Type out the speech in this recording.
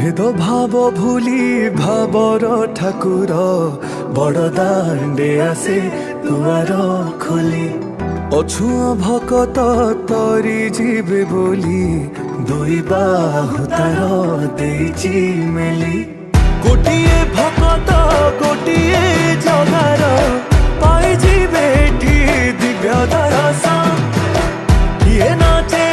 ভেদ ভাব ভুলি ভাবর ঠাকুর বড় দাণ্ডে আসে দুয়ার খোলি অছুঁ ভকত তরি ଯିବେ ବୋଲି ଦୁଇ ବାହୁ ତାର ଦେଇଛି ମେଲି ଗୋଟିଏ ଭକତ ଗୋଟିଏ ଜଗାର ପାଇଯିବେ ଏଠି ଦିବ୍ୟ ଦର୍ଶନ କିଏ ନାଚେ